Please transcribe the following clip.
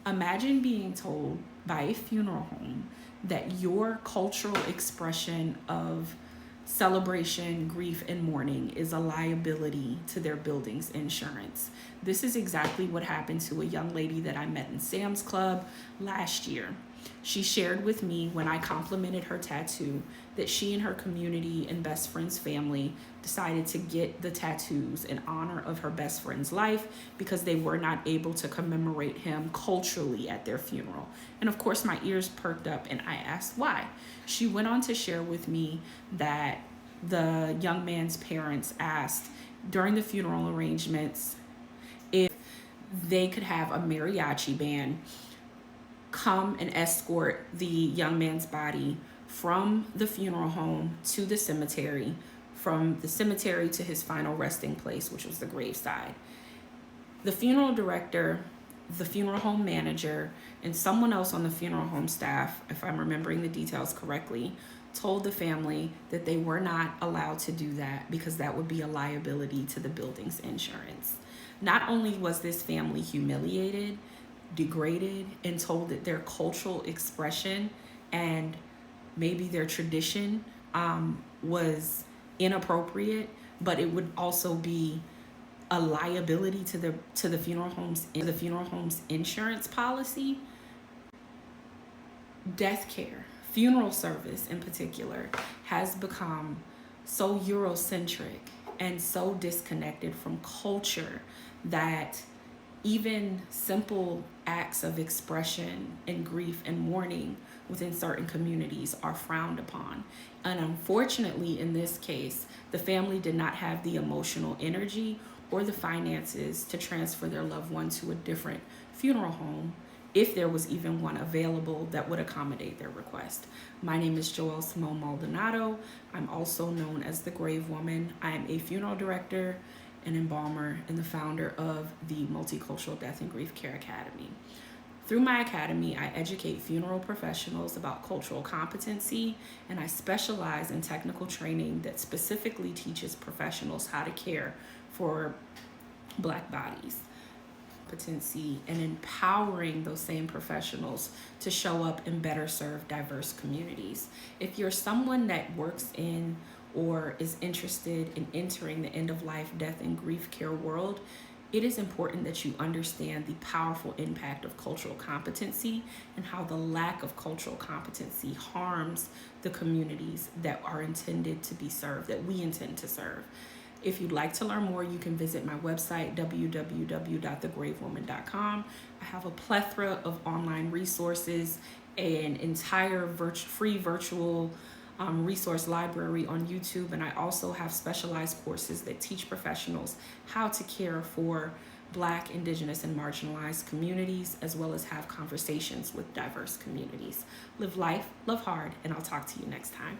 Imagine being told by a funeral home that your cultural expression of celebration, grief, and mourning is a liability to their building's insurance. This is exactly what happened to a young lady that I met in Sam's Club last year. She shared with me when I complimented her tattoo that she and her community and best friend's family decided to get the tattoos in honor of her best friend's life because they were not able to commemorate him culturally at their funeral. And of course, my ears perked up and I asked why. She went on to share with me that the young man's parents asked during the funeral arrangements if they could have a mariachi band come and escort the young man's body from the funeral home to the cemetery, from the cemetery to his final resting place, which was the graveside. The funeral director, the funeral home manager, and someone else on the funeral home staff, if I'm remembering the details correctly, told the family that they were not allowed to do that because that would be a liability to the building's insurance. Not only was this family humiliated, degraded, and told that their cultural expression and maybe their tradition was inappropriate, but it would also be a liability to the funeral home's insurance policy. Deathcare, funeral service in particular, has become so Eurocentric and so disconnected from culture that even simple acts of expression and grief and mourning within certain communities are frowned upon. And unfortunately, in this case, the family did not have the emotional energy or the finances to transfer their loved one to a different funeral home, if there was even one available that would accommodate their request. My name is Joelle Simone Maldonado. I'm also known as the Grave Woman. I am a funeral director, an embalmer, and the founder of the Multicultural Death and Grief Care Academy. Through my academy, I educate funeral professionals about cultural competency, and I specialize in technical training that specifically teaches professionals how to care for Black bodies. Competency and empowering those same professionals to show up and better serve diverse communities. If you're someone that works in or is interested in entering the end-of-life death and grief care world, it is important that you understand the powerful impact of cultural competency and how the lack of cultural competency harms the communities that are intended to be served, that we intend to serve. If you'd like to learn more, you can visit my website, www.thegravewoman.com. I have a plethora of online resources, an entire free virtual resource library on YouTube, and I also have specialized courses that teach professionals how to care for Black, Indigenous, and marginalized communities, as well as have conversations with diverse communities. Live life, love hard, and I'll talk to you next time.